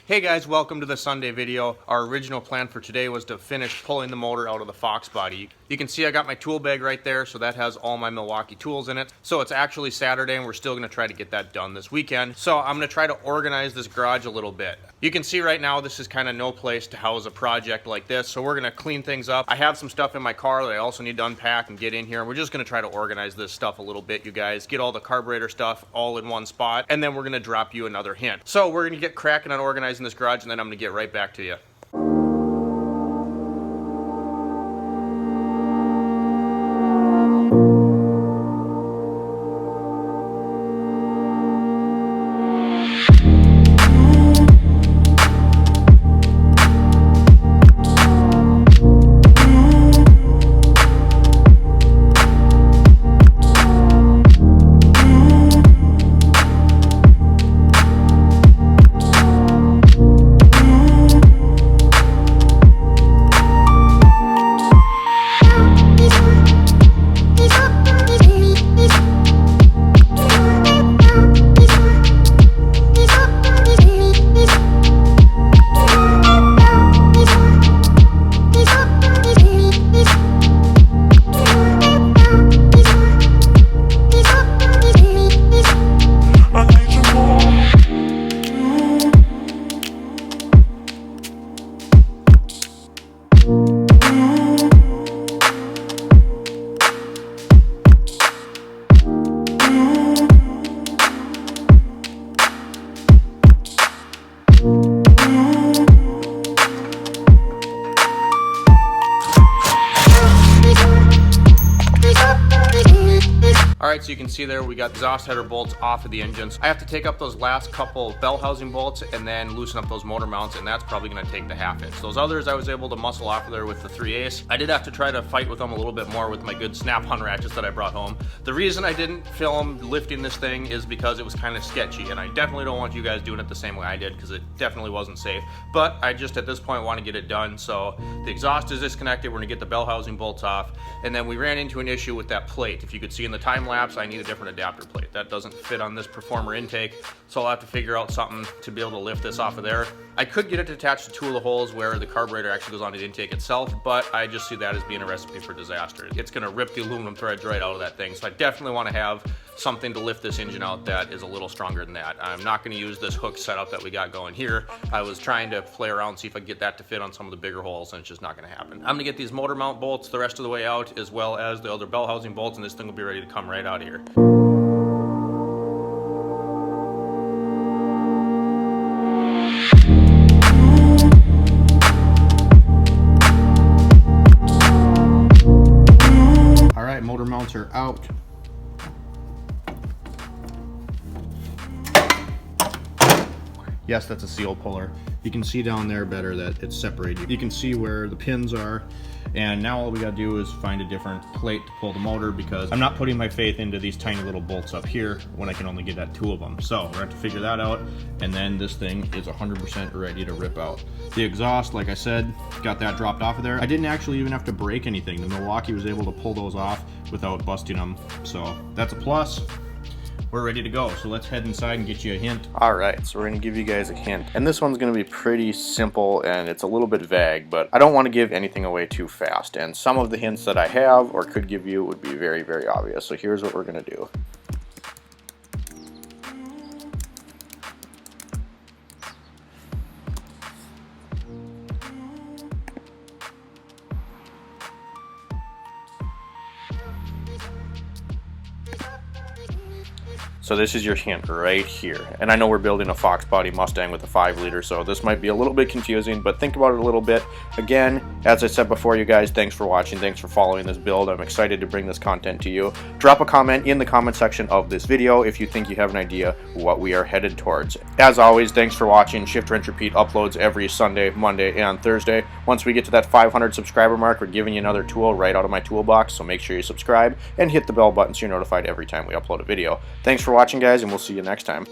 Hey guys, welcome to the Sunday video. Our original plan for today was to finish pulling the motor out of the Fox body. You can see I got my tool bag right there, so that has all my Milwaukee tools in it. So it's actually Saturday and we're still gonna try to get that done this weekend. So I'm gonna try to organize this garage a little bit. You can see right now this is kind of no place to house a project like this, so we're gonna clean things up. I have some stuff in my car that I also need to unpack and get in here. We're just gonna try to organize this stuff a little bit, you guys. Get all the carburetor stuff all in one spot, and then we're gonna drop you another hint. So we're gonna get cracking on organizing this garage, and then I'm gonna get right back to you. Alright, so you can see there we got exhaust header bolts off of the engines. I have to take up those last couple bell housing bolts and then loosen up those motor mounts, and that's probably going to take the half inch. Those others I was able to muscle off of there with the 3/8. I did have to try to fight with them a little bit more with my good snap-on ratchets that I brought home. The reason I didn't film lifting this thing is because it was kind of sketchy, and I definitely don't want you guys doing it the same way I did because it definitely wasn't safe. But I just at this point want to get it done. So the exhaust is disconnected. We're going to get the bell housing bolts off, and then we ran into an issue with that plate. If you could see in the time lapse, I need a different adapter plate. That doesn't fit on this Performer intake, so I'll have to figure out something to be able to lift this off of there. I could get it attached to two of the holes where the carburetor actually goes on the intake itself, but I just see that as being a recipe for disaster. It's going to rip the aluminum threads right out of that thing, so I definitely want to have something to lift this engine out that is a little stronger than that. I'm not going to use this hook setup that we got going here. I was trying to play around, see if I could get that to fit on some of the bigger holes, and it's just not going to happen. I'm going to get these motor mount bolts the rest of the way out, as well as the other bell housing bolts, and this thing will be ready to come right out of here. Motor mounts are out. Yes, that's a seal puller. You can see down there better that it's separated. You can see where the pins are, and now all we gotta do is find a different plate to pull the motor, because I'm not putting my faith into these tiny little bolts up here when I can only get at two of them. So we're gonna have to figure that out, and then this thing is 100% ready to rip out. The exhaust, like I said, got that dropped off of there. I didn't actually even have to break anything. The Milwaukee was able to pull those off without busting them, so that's a plus. We're ready to go, so let's head inside and get you a hint. Alright, so we're going to give you guys a hint. And this one's going to be pretty simple, and it's a little bit vague, but I don't want to give anything away too fast. And some of the hints that I have or could give you would be very, very obvious. So here's what we're going to do. So this is your hint right here. And I know we're building a Fox body Mustang with a 5-liter, so this might be a little bit confusing, but think about it a little bit. Again, as I said before, you guys, thanks for watching. Thanks for following this build. I'm excited to bring this content to you. Drop a comment in the comment section of this video if you think you have an idea what we are headed towards. As always, thanks for watching. Shift, Wrench, Repeat uploads every Sunday, Monday, and Thursday. Once we get to that 500 subscriber mark, we're giving you another tool right out of my toolbox, so make sure you subscribe and hit the bell button so you're notified every time we upload a video. Thanks for watching, guys, and we'll see you next time.